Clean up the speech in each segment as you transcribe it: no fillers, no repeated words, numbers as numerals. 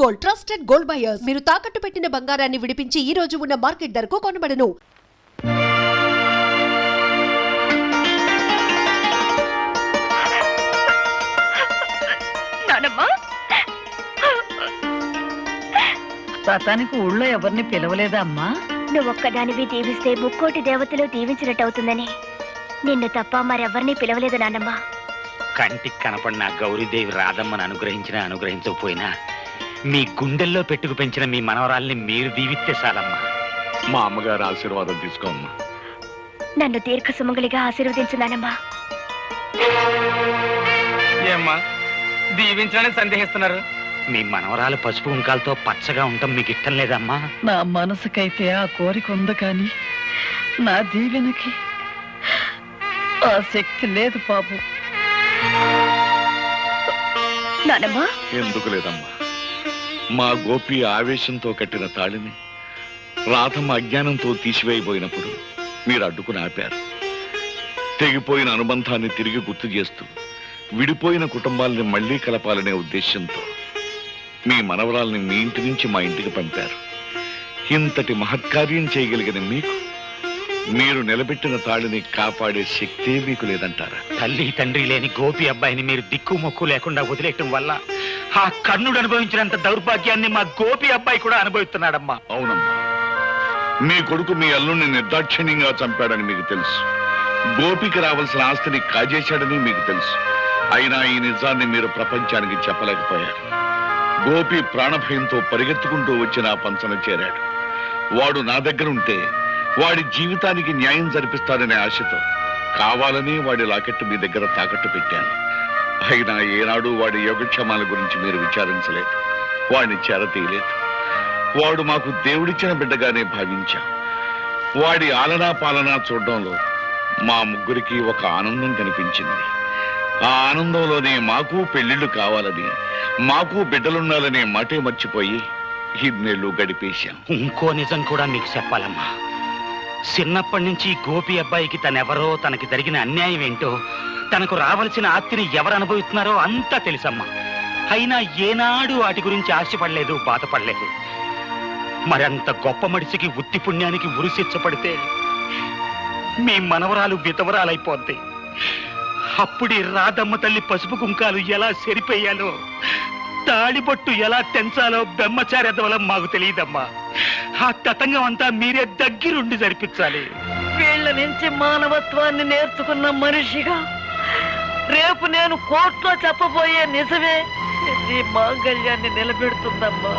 Gold, trusted gold buyers. మీరు తాకట్టు పెట్టిన బంగారాన్ని విడిపించి ఈ రోజు ఉన్న మార్కెట్ ధరకు కొనబడను. వ్రతానికి ఊళ్ళో ఎవరిని పిలవలేదా అమ్మా? నువ్వొక్కదానివి దీవిస్తే ముక్కోటి దేవతలు దీవించినట్టు అవుతుందని నిన్ను తప్ప మరెవరిని పిలవలేదు నాన్నమ్మ. కంటికి కనపడిన గౌరీదేవి రాధమ్మను అనుగ్రహించినా అనుగ్రహించకపోయినా మీ గుండెల్లో పెట్టుకు పెంచిన మీ మనవరాల్ని మీరు దీవిస్తే చాలమ్మా. మా అమ్మగారు ఆశీర్వాదం తీసుకోమ్మా. నన్ను దీర్ఘ సుమంగలిగా ఆశీర్వదించు నాన్నమ్మ. ఏమ్మా దీవించాలని సందేహిస్తున్నారు? మీ మనవరాలు పసుపు కుంకాలతో పచ్చగా ఉండటం మీకు ఇష్టం లేదమ్మా? నా మనసుకైతే ఆ కోరిక ఉంది, కానీ నా దీవెనకి ఆ శక్తి లేదు బాబు. నాన్నమ్మ ఎందుకు లేదమ్మా, మా గోపి ఆవేశంతో కట్టిన తాళిని రాధమ్మ అజ్ఞానంతో తీసివేయబోయినప్పుడు మీరు అడ్డుకుని ఆపారు. తెగిపోయిన అనుబంధాన్ని తిరిగి గుర్తు చేస్తూ విడిపోయిన కుటుంబాలని మళ్లీ కలపాలనే ఉద్దేశంతో మీ మనవరాల్ని మీ ఇంటి నుంచి మా ఇంటికి పంపారు. ఇంతటి మహత్కార్యం చేయగలిగిన మీకు మీరు నిలబెట్టిన తాళిని కాపాడే శక్తే మీకు లేదంటారా? తల్లి తండ్రి లేని గోపి అబ్బాయిని మీరు దిక్కు మొక్కు లేకుండా వదిలేయటం వల్ల ఆ కర్ణుడు అనుభవించినంత దౌర్భాగ్యాన్ని మా గోపి అబ్బాయి కూడా అనుభవిస్తున్నాడమ్మా. అవునమ్మా, మీ కొడుకు మీ అల్లుణ్ణి నిర్దాక్షిణ్యంగా చంపాడని మీకు తెలుసు. గోపికి రావాల్సిన ఆస్తిని కాజేశాడని మీకు తెలుసు. అయినా ఈ నిజాన్ని మీరు ప్రపంచానికి చెప్పలేకపోయారు. గోపి ప్రాణభయంతో పరిగెత్తుకుంటూ వచ్చి నా పంచన చేరాడు. వాడు నా దగ్గర ఉంటే వాడి జీవితానికి న్యాయం జరిపిస్తాడనే ఆశతో కావాలని వాడి లాకెట్టు మీ దగ్గర తాకట్టు పెట్టాను. అయినా ఏనాడు వాడి యోగక్షేమాల గురించి మీరు విచారించలేదు, వాడిని చేరతీయలేదు. వాడు మాకు దేవుడిచ్చిన బిడ్డగానే భావించాం. వాడి ఆలనా పాలనా చూడడంలో మా ముగ్గురికి ఒక ఆనందం కనిపించింది. ఆ ఆనందంలోనే మాకు పెళ్లిళ్లు కావాలని, మాకు బిడ్డలుండాలనే మాటే మర్చిపోయి ఇన్నేళ్లు గడిపేశాం. ఇంకో నిజం కూడా మీకు చెప్పాలమ్మా. చిన్నప్పటి నుంచి గోపి అబ్బాయికి తనెవరో, తనకి జరిగిన అన్యాయం ఏంటో, తనకు రావలసిన ఆస్తిని ఎవరు అనుభవిస్తున్నారో అంతా తెలుసమ్మా. అయినా ఏనాడు వాటి గురించి ఆశపడలేదు, బాధపడలేదు. మరంత గొప్ప మనిషికి ఉత్తి పుణ్యానికి ఉరిశిచ్చపడితే మీ మనవరాలు విధవరాలైపోద్ది. అప్పుడే రాధమ్మ తల్లి పసుపు కుంకాలు ఎలా సరిపోయాలో, తాళిబొట్టు ఎలా తెంచాలో బ్రహ్మచార్యవలం మాకు తెలియదమ్మా. ఆ తతంగం అంతా మీరే దగ్గరుండి జరిపించాలి. వీళ్ళ నుంచి మానవత్వాన్ని నేర్చుకున్న మనిషిగా రేపు నేను కోర్టులో చెప్పబోయే నిజమే ఈ మాంగళ్యాన్ని నిలబెడుతుందమ్మా.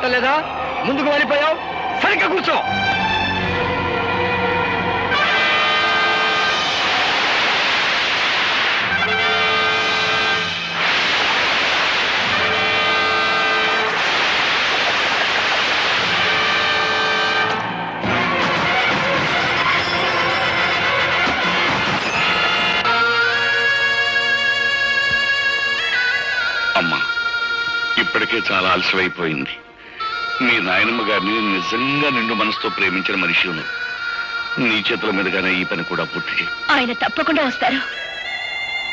రావటం లేదా? ముందుకు వెళ్ళిపోయావు, సరిగ్గా కూర్చో. అమ్మా, ఇప్పటికే చాలా ఆలస్యమైపోయింది. మీ నాయనమ్మ గారిని నిజంగా నిండు మనసుతో ప్రేమించిన మనిషి నువ్వు. నీ చేతుల మీదుగానే ఈ పని కూడా పూర్తి చేయి. ఆయన తప్పకుండా వస్తారు,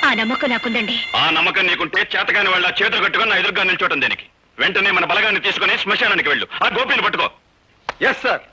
ఆ నమ్మకం నాకుందండి. ఆ నమ్మకం నీకుంటే చేతగాని వాళ్ళ చేతులు కట్టుకొని నా ఎదురుగా నిల్చోటం దేనికి? వెంటనే మన బలగాన్ని తీసుకుని శ్మశానానికి వెళ్ళు. ఆ గోపిని పట్టుకో. Yes sir.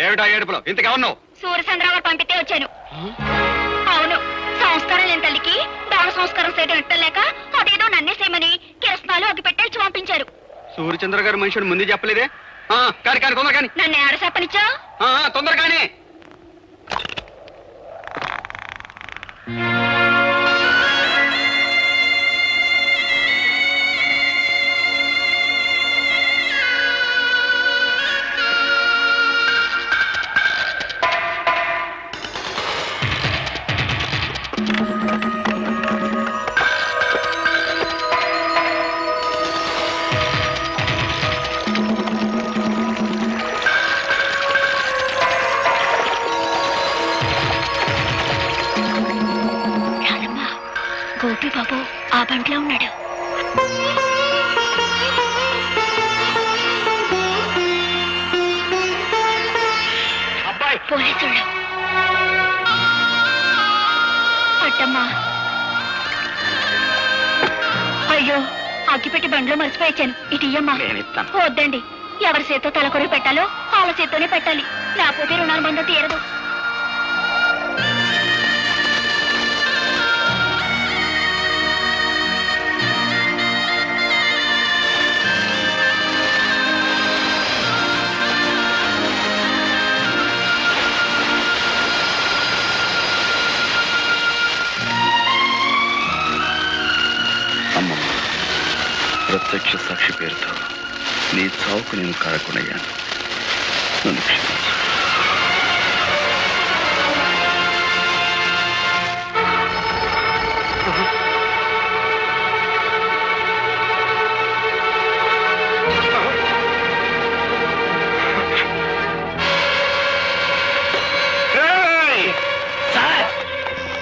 ఏమిటా ఏడుపులో? ఇంతకెవరు? సూర్యచంద్రరావు పంపితే వచ్చాను. అవును, సంస్కారం లేని తల్లికి దాన సంస్కారం చేయడం ఇట్టలేక అదేదో నన్నే చేయమని కిరసనాలు అగ్గి పెట్టేసి పంపించారు. సూర్యచంద్ర గారి మనుషుడు ముందు చెప్పలేదే? కాని కాని తొందర కాని. నన్ను ఆడ చెప్పనిచ్చా? తొందర కాని. గోపి బాబు ఆ బంట్లో ఉన్నాడు. అబ్బాయి పోలీసులు. అట్టమ్మా, అయ్యో అగ్గిపెట్టి బండ్లో మర్చిపోయాను. ఇటు ఇయ్యమ్మా. నేనిస్తాను. వద్దండి, ఎవరి చేత్తో తలకొరి పెట్టాలో వాళ్ళ చేత్తోనే పెట్టాలి, లేకపోతే రుణాల బంధం తీరదు. అమ్మమ్మ, ప్రత్యక్ష సాక్షి పేరుతో నీ చావుకు నేను కారకునయ్యాను. నన్ను క్షమించు.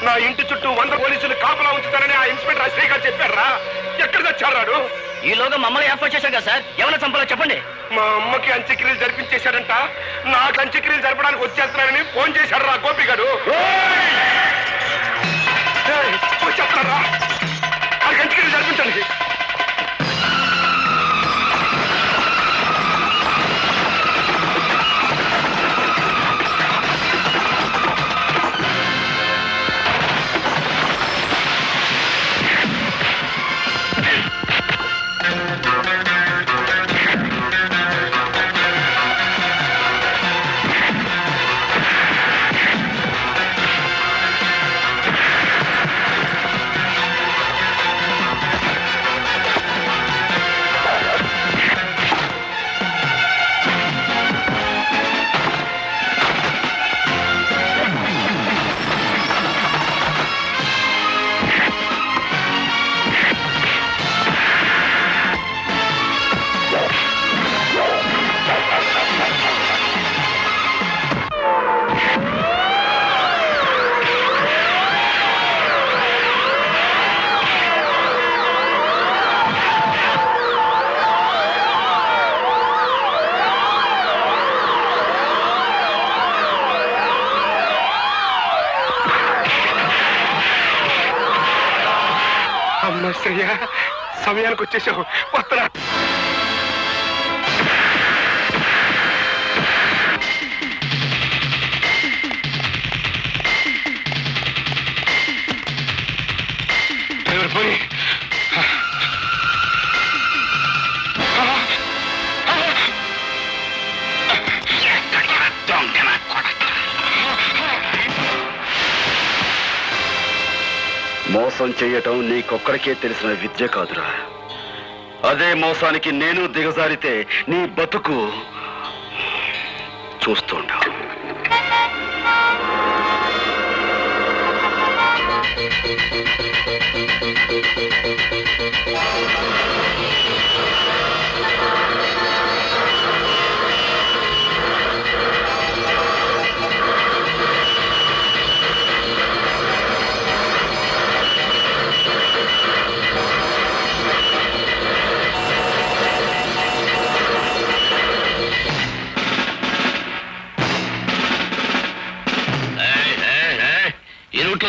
నా ఇంటి చుట్టూ 100 పోలీసులు కాపలా ఉంచుతారని ఆ ఇన్స్పెక్టర్ అశ్రీ గారు చెప్పారా? ఎక్కడ తెచ్చాడు? ఈలోగా మమ్మల్ని ఏర్పాటు చేశాం కదా సార్. ఎవరైనా చంపాలో చెప్పండి. మా అమ్మకి అంత్యక్రియలు జరిపించేశాడంట. నాకు అంత్యక్రియలు జరపడానికి వచ్చేస్తున్నానని ఫోన్ చేశాడు రా గోపి గారు. వచ్చేస్తున్నారా? ఆ అంత్యక్రియలు జరిపించండి. సమయానికి వచ్చేసావు. వస్తున్నా. డ్రైవర్ పోయి. మోసం చెయ్యటం నీకొక్కడికే తెలిసిన విద్య కాదురా. అదే మోసానికి నేను దిగజారితే నీ బతుకు చూస్తుంటా.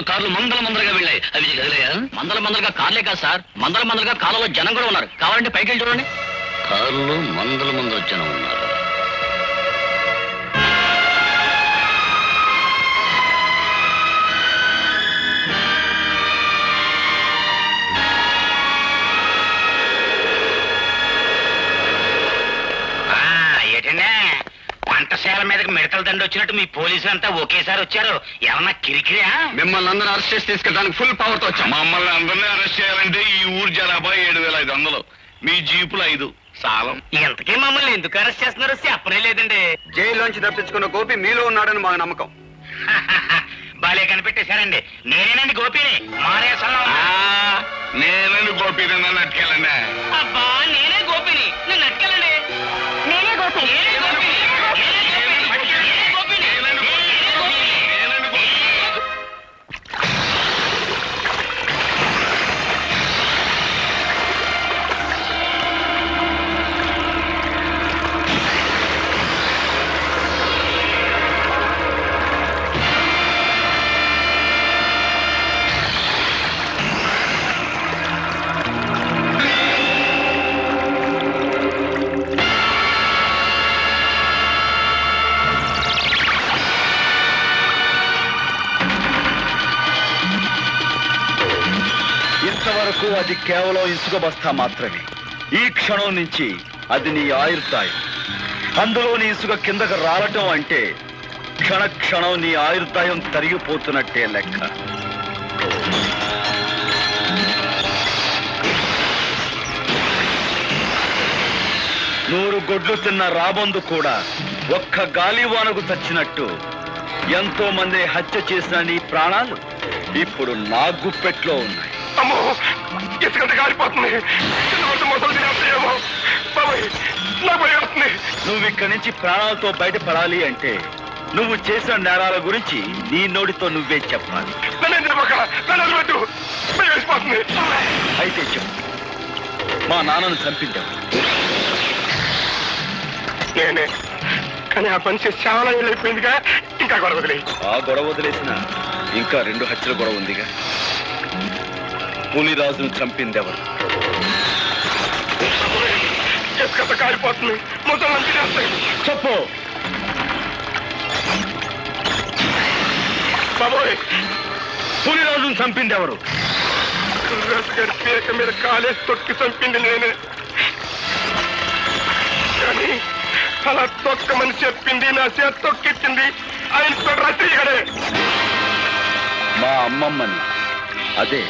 కార్లు మందలుగా వెళ్ళాయి. అవి కదిలేయా? మందలుగా కార్లే కాదు సార్, మందలుగా కాలంలో జనం కూడా ఉన్నారు. కావాలంటే పైకి వెళ్ళి చూడండి. కారులో మందల జనం ఉన్నారు. ఏంటంటే పంటశాల మీదకి మిడతల దండి వచ్చినట్టు మీ పోలీసులు అంతా ఒకేసారి వచ్చారు. ఏమన్నా కిరికిరియా? మిమ్మల్ని అందరూ అరెస్ట్ చేసి తీసుకెళ్ళడానికి ఫుల్ పవర్ తో వచ్చాం. మమ్మల్ని అందరినీ అరెస్ట్ చేయాలంటే ఈ ఊరు జనాభా 7,500, మీ జీపులు 5 సాలం. ఇంతకీ మమ్మల్ని ఎందుకు అరెస్ట్ చేస్తున్నారో చెప్పనే లేదండి. జైల్లోంచి తప్పించుకున్న గోపి మీలో ఉన్నాడని మాకు నమ్మకం. బాలే కనిపెట్టేశారండి. నేనేనండి గోపిని. మారేసంలో నేనని గోపి నన్ను అట్టుకెళ్ళండి. అబ్బా నేనే గోపిని, నన్ను అట్టుకెళ్ళండి. నేనే గోపి. ఇంతవరకు అది కేవలం ఇసుక బస్తా మాత్రమే. ఈ క్షణం నుంచి అది నీ ఆయుర్దాయం. అందులోని ఇసుక కిందకు రాలటం అంటే క్షణం నీ ఆయుర్దాయం తరిగిపోతున్నట్టే లెక్క. నూరు గొడ్లు తిన్న రాబందు కూడా ఒక్క గాలివానకు చచ్చినట్టు ఎంతో మంది హత్య చేసిన నీ ప్రాణాలు ఇప్పుడు నా గుప్పెట్లో ఉన్నాయి. అమ్మో, ఇసుకంత కాలిపోతుంది. మొత్తం తినేస్తాయేమో. బాబాయ్, నా భయం వస్తుంది. నువ్వు ఇక్కడి నుంచి ప్రాణాలతో బయటపడాలి అంటే నువ్వు చేసిన నేరాల గురించి నీ నోటితో నువ్వే చెప్పాలి. నన్ను తెలియక నన్ను వదిలిపెట్టు. భయం వేసిపోతుంది. అయితే చెప్పు, మా నాన్నను చంపించావు. నేనే, కానీ ఆ పని చేసి చాలా ఏళ్ళు అయిపోయిందిగా. ఇంకా గొడవ వదిలే. ఆ గొడవ వదిలేసిన ఇంకా 2 హత్యల గొడవ ఉందిగా. పులిరాజును చంపిందెవరు? ఇసుకంత కాలిపోతుంది. మొత్తం తినేస్తాయి. చెప్పు. బాబోయ్, పులిరాజును చంపిందెవరు? గారి పీక మీద కాలేసి తొక్కి చంపింది నేనే. కానీ అలా తొక్కమని చెప్పింది, నా చేత తొక్కిచ్చింది ఆ ఇన్స్పెక్టర్ రత్తిగడే. మా అమ్మమ్మని, అదే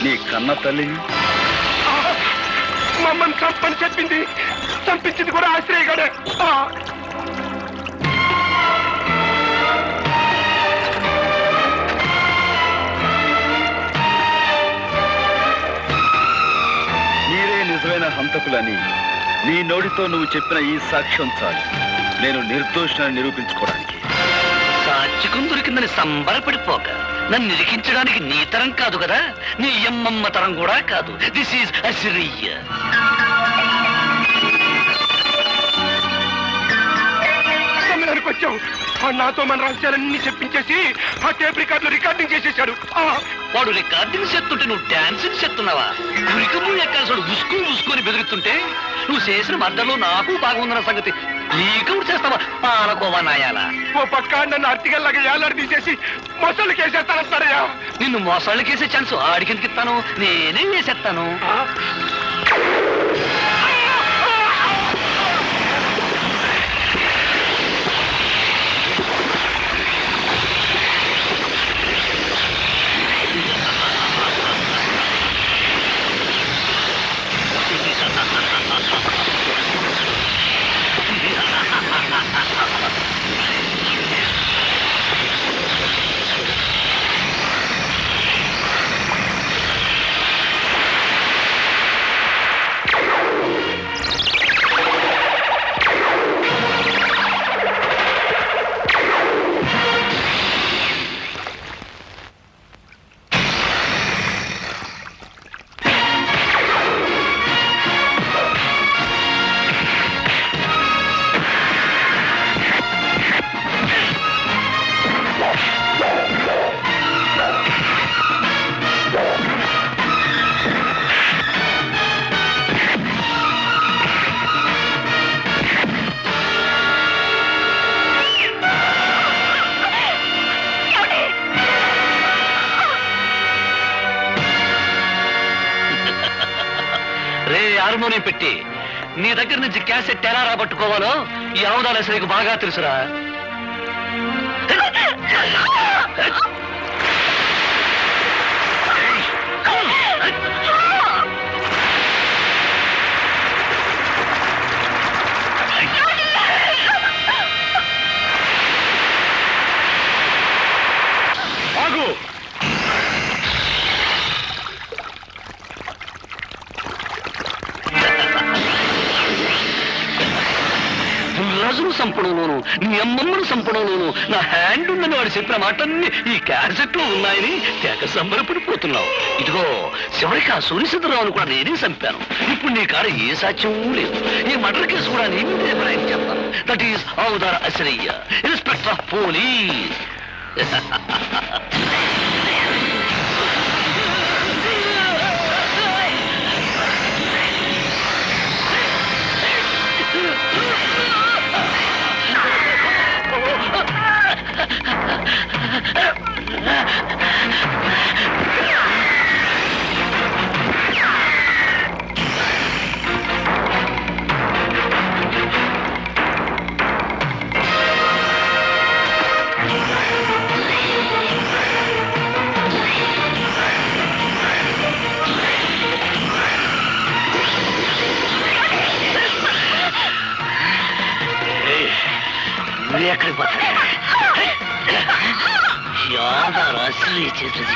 నీ కన్న తల్లిని. మమ్మల్ని చంపని చెప్పింది, చంపించింది కూడా ఆశ్రయగడే. మీరే నిజమైన హంతకులని నీ నోటితో నువ్వు చెప్పిన ఈ సాక్ష్యం చాలు నేను నిర్దోషాన్ని నిరూపించుకోవడానికి. సాక్షికం దొరికిందని సంబరపడిపోక నన్ను నిరికించడానికి నీ తరం కాదు కదా, నీ అమ్మమ్మ తరం కూడా కాదు. This is Assyria. సమయానికి వచ్చావు. నాతో మన రహస్యాలన్నీ చెప్పించేసి ఆ టేప్ రికార్డులో రికార్డింగ్ చేసేసాడు. వాడు రికార్డింగ్ చేస్తుంటే నువ్వు డాన్సింగ్ చేస్తున్నావా? కురికము ఎక్కాల్సి ఉసుకు ఉసుకొని బెదురుతుంటే నువ్వు చేసిన మర్డర్లో నాకు బాగా ఉందన్న సంగతి నీకు చేస్తావా? పాలకోవా నాయాలా. ఓ పక్క నన్ను అర్తిగల్లాగా ఏలాడి తీసేసి మొసళ్ళకి వేసేస్తానంటారయ్యా. నిన్ను మోసాళ్ళకేసే ఛాన్స్ ఆడికెందుకు ఇస్తాను? నేనే వేసేస్తాను. రే హార్మోనియం పెట్టి నీ దగ్గర నుంచి క్యాసెట్ ఎలా రాబట్టుకోవాలో ఈ అవదాల నీకు బాగా తెలుసురా. ఆగు. రాజును సంపడంలోను నీ అమ్మమ్మను సంపడంలోను నా హ్యాండ్ ఉందని వాడు చెప్పిన మాటన్ని ఈ క్యాసెట్ లో ఉన్నాయని తెగ సంబరపడిపోతున్నావు. ఇదిగో చివరికి ఆ సూర్యచంద్రరావును కూడా నేనే చంపాను. ఇప్పుడు నీ కాడ ఏ సాక్ష్యం లేదు. ఈ మర్డర్ కేసు కూడా నీ మీదే ప్రయాణం చేస్తాను. దట్ ఈస్ అవతార అశ్రయ్య, ఇన్స్పెక్టర్ ఆఫ్ పోలీస్. ఎక్కడికి పోతా యాదారు అసలు చేతులు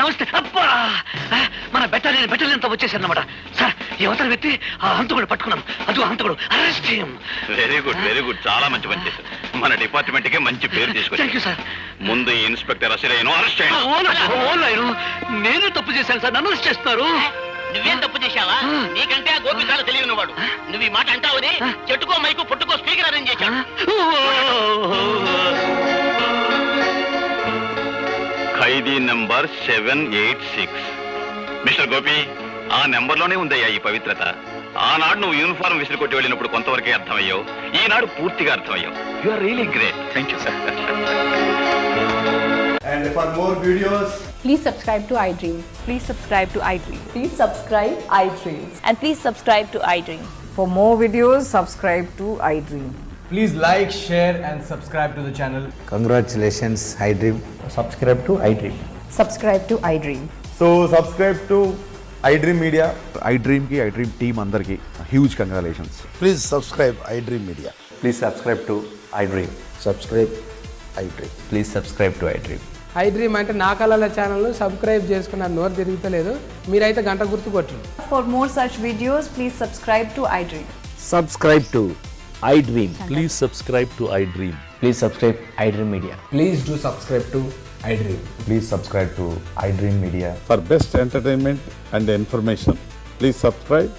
నమస్తే. అబ్బా, మన బెటాలియన్ తో వచ్చేసారన్నమాట. సార్, యువతల వ్యక్తి ఆ హంతకుడు పట్టుకున్నాం. అదిగో హంతకుడు, అరెస్ట్ చేయం. వెరీ గుడ్, చాలా మంచి పని చేశారు. మన డిపార్ట్మెంట్ కి మంచి పేరు తీసుకొచ్చారు. Thank you sir. ముందు ఈ ఇన్స్పెక్టర్ అసలు అరెస్ట్ చేయండి. నేనే తప్పు చేశాను సార్, నన్ను అరెస్ట్ చేస్తున్నారు. నువ్వేం తప్పు చేశావా? నీకంటే ఆ గోపికాలు తెలియని వాడు. నువ్వు ఈ మాట అంటావని చెట్టుకో మైకు పుట్టుకో స్పీకర్ అరేంజ్ చేశాడు. ఖైదీ నంబర్ 786. మిస్టర్ గోపి, ఆ నెంబర్లోనే ఉందయ్యా ఈ పవిత్రత. ఆనాడు నువ్వు యూనిఫారం విసిరి కొట్టి వెళ్ళినప్పుడు కొంతవరకే అర్థమయ్యావు. ఈనాడు పూర్తిగా అర్థమయ్యావు. You are really great. Thank you sir. And for more videos, please subscribe to iDream. Please subscribe to iDream. Please subscribe iDream. And please subscribe to iDream. For more videos, subscribe to iDream. please like, share and subscribe to the channel. Congratulations, iDream. Subscribe to iDream. Subscribe to iDream. So subscribe to iDream Media. iDream की iDream team अंदर की huge congratulations. Please subscribe iDream Media. Please subscribe to iDream. Subscribe iDream. Please subscribe to iDream. iDream అంటే నా కళల channel subscribe చేసుకున్న నోరు తిరుగుతలేదు మీరైతే గంట గుర్తు కొట్టండి. For more such videos, please subscribe to iDream. Subscribe to iDream. Please subscribe to iDream. Please subscribe iDream Media. Please do subscribe to iDream. Please subscribe to iDream Media. For best entertainment and information, please subscribe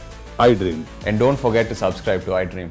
iDream. And don't forget to subscribe to iDream.